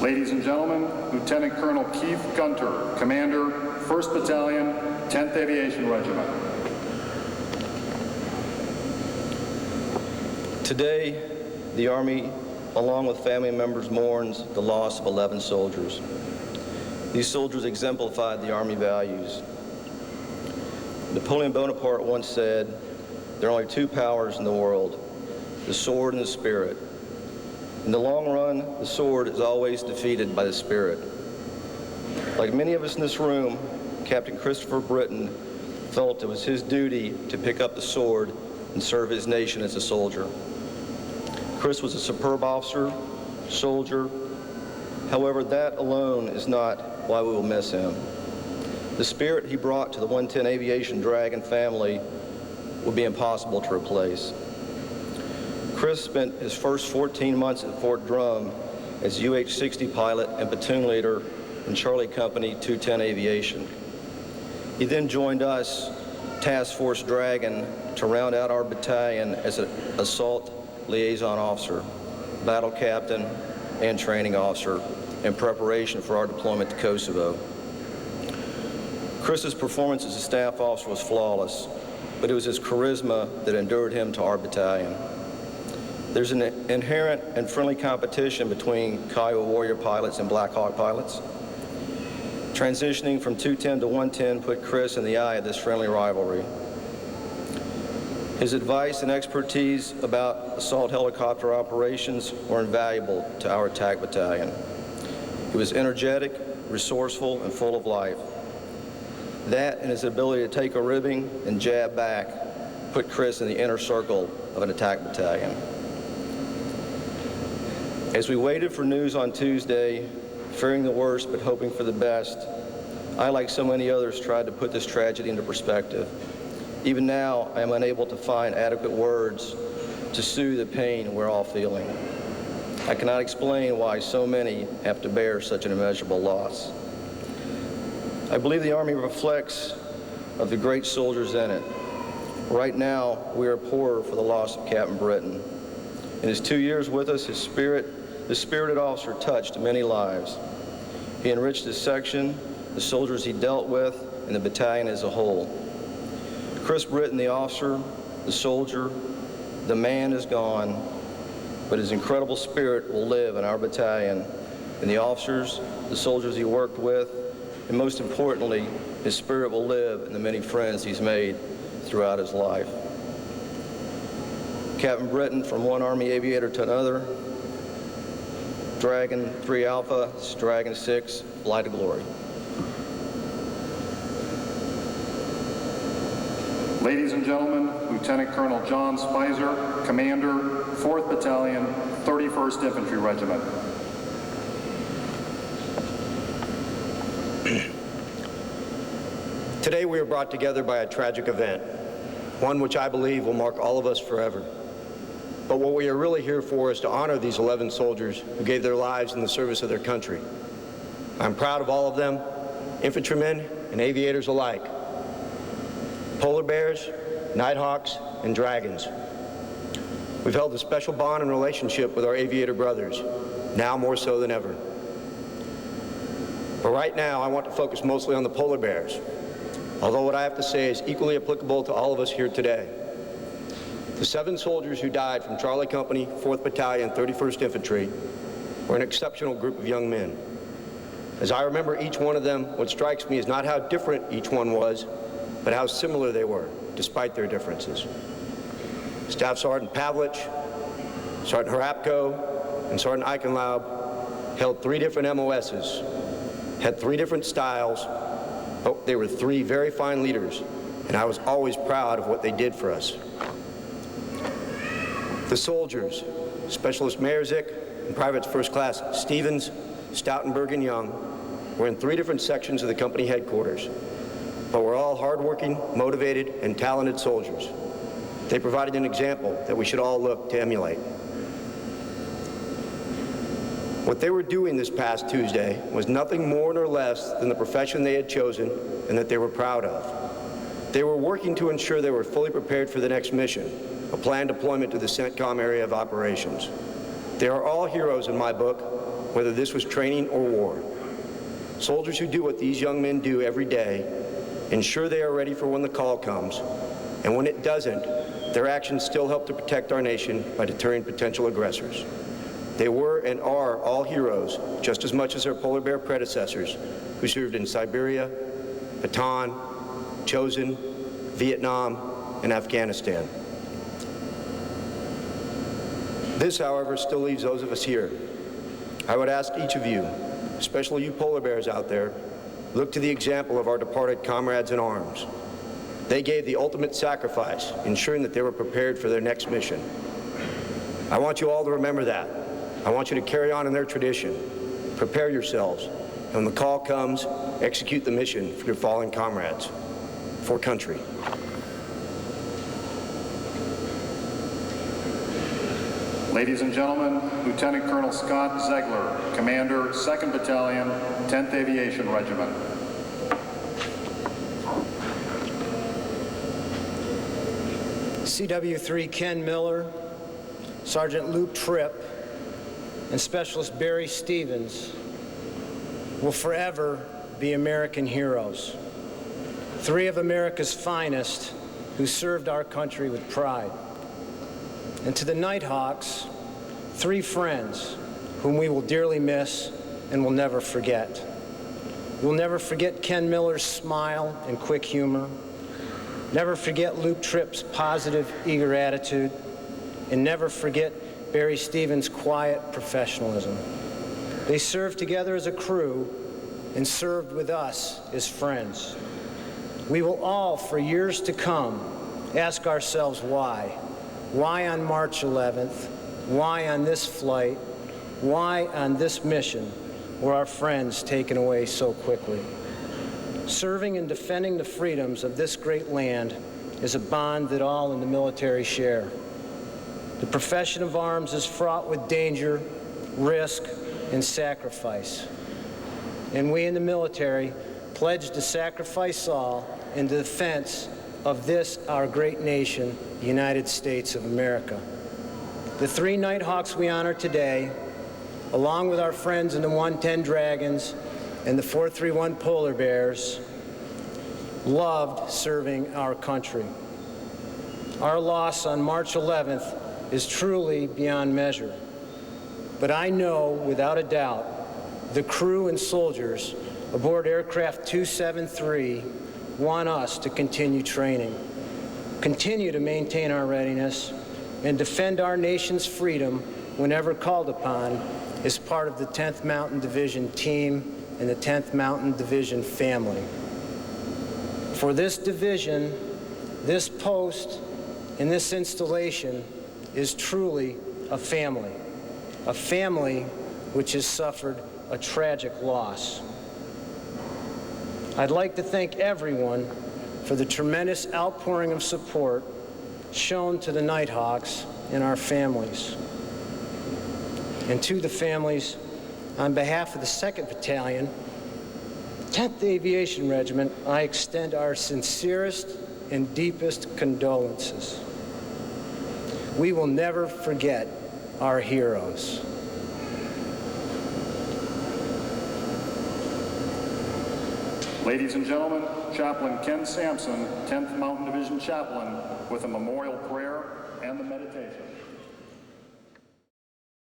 Ladies and gentlemen, Lieutenant Colonel Keith Gunter, Commander, 1st Battalion, 10th Aviation Regiment. Today, the Army, along with family members, mourns the loss of 11 soldiers. These soldiers exemplified the Army values. Napoleon Bonaparte once said, "There are only two powers in the world, the sword and the spirit. In the long run, the sword is always defeated by the spirit." Like many of us in this room, Captain Christopher Britton felt it was his duty to pick up the sword and serve his nation as a soldier. Chris was a superb officer, soldier. However, that alone is not why we will miss him. The spirit he brought to the 110 Aviation Dragon family will be impossible to replace. Chris spent his first 14 months at Fort Drum as UH-60 pilot and platoon leader in Charlie Company 210 Aviation. He then joined us, Task Force Dragon, to round out our battalion as an assault liaison officer, battle captain, and training officer in preparation for our deployment to Kosovo. Chris's performance as a staff officer was flawless, but it was his charisma that endured him to our battalion. There's an inherent and friendly competition between Kiowa Warrior pilots and Blackhawk pilots. Transitioning from 210 to 110 put Chris in the eye of this friendly rivalry. His advice and expertise about assault helicopter operations were invaluable to our attack battalion. He was energetic, resourceful, and full of life. That and his ability to take a ribbing and jab back put Chris in the inner circle of an attack battalion. As we waited for news on Tuesday, fearing the worst but hoping for the best, I, like so many others, tried to put this tragedy into perspective. Even now, I am unable to find adequate words to soothe the pain we're all feeling. I cannot explain why so many have to bear such an immeasurable loss. I believe the Army reflects of the great soldiers in it. Right now, we are poorer for the loss of Captain Britton. In his 2 years with us, the spirited officer touched many lives. He enriched his section, the soldiers he dealt with, and the battalion as a whole. Chris Britton, the officer, the soldier, the man is gone, but his incredible spirit will live in our battalion, and the officers, the soldiers he worked with, and most importantly, his spirit will live in the many friends he's made throughout his life. Captain Britton, from one Army aviator to another, Dragon 3 Alpha, Dragon 6, fly to glory. Ladies and gentlemen, Lieutenant Colonel John Spicer, Commander, 4th Battalion, 31st Infantry Regiment. Today we are brought together by a tragic event, one which I believe will mark all of us forever. But what we are really here for is to honor these 11 soldiers who gave their lives in the service of their country. I'm proud of all of them, infantrymen and aviators alike, polar bears, nighthawks, and dragons. We've held a special bond and relationship with our aviator brothers, now more so than ever. But right now, I want to focus mostly on the polar bears, although what I have to say is equally applicable to all of us here today. The 7 soldiers who died from Charlie Company, 4th Battalion, 31st Infantry were an exceptional group of young men. As I remember each one of them, what strikes me is not how different each one was, but how similar they were, despite their differences. Staff Sergeant Pavlich, Sergeant Harapko, and Sergeant Eichenlaub held 3 different MOSs, had 3 different styles, but they were 3 very fine leaders, and I was always proud of what they did for us. The soldiers, Specialist Mayerzik and Privates First Class Stevens, Stoutenberg, and Young, were in 3 different sections of the company headquarters, but were all hardworking, motivated, and talented soldiers. They provided an example that we should all look to emulate. What they were doing this past Tuesday was nothing more nor less than the profession they had chosen and that they were proud of. They were working to ensure they were fully prepared for the next mission, a planned deployment to the CENTCOM area of operations. They are all heroes in my book, whether this was training or war. Soldiers who do what these young men do every day ensure they are ready for when the call comes, and when it doesn't, their actions still help to protect our nation by deterring potential aggressors. They were and are all heroes, just as much as their polar bear predecessors who served in Siberia, Bataan, Chosin, Vietnam, and Afghanistan. This, however, still leaves those of us here. I would ask each of you, especially you polar bears out there, look to the example of our departed comrades in arms. They gave the ultimate sacrifice, ensuring that they were prepared for their next mission. I want you all to remember that. I want you to carry on in their tradition. Prepare yourselves, and when the call comes, execute the mission for your fallen comrades, for country. Ladies and gentlemen, Lieutenant Colonel Scott Ziegler, Commander, 2nd Battalion, 10th Aviation Regiment. CW3 Ken Miller, Sergeant Luke Tripp, and Specialist Barry Stevens will forever be American heroes. 3 of America's finest who served our country with pride. And to the Nighthawks, 3 friends whom we will dearly miss and will never forget. We'll never forget Ken Miller's smile and quick humor, never forget Luke Tripp's positive, eager attitude, and never forget Barry Stevens' quiet professionalism. They served together as a crew and served with us as friends. We will all, for years to come, ask ourselves why. Why on March 11th? Why on this flight? Why on this mission were our friends taken away so quickly? Serving and defending the freedoms of this great land is a bond that all in the military share. The profession of arms is fraught with danger, risk, and sacrifice. And we in the military pledge to sacrifice all in defense of this, our great nation, the United States of America. The 3 Nighthawks we honor today, along with our friends in the 110 Dragons and the 431 Polar Bears, loved serving our country. Our loss on March 11th is truly beyond measure. But I know, without a doubt, the crew and soldiers aboard Aircraft 273 want us to continue training, continue to maintain our readiness, and defend our nation's freedom whenever called upon as part of the 10th Mountain Division team and the 10th Mountain Division family. For this division, this post, and this installation is truly a family which has suffered a tragic loss. I'd like to thank everyone for the tremendous outpouring of support shown to the Nighthawks and our families. And to the families, on behalf of the 2nd Battalion, 10th Aviation Regiment, I extend our sincerest and deepest condolences. We will never forget our heroes. Ladies and gentlemen, Chaplain Ken Sampson, 10th Mountain Division Chaplain, with a memorial prayer and the meditation.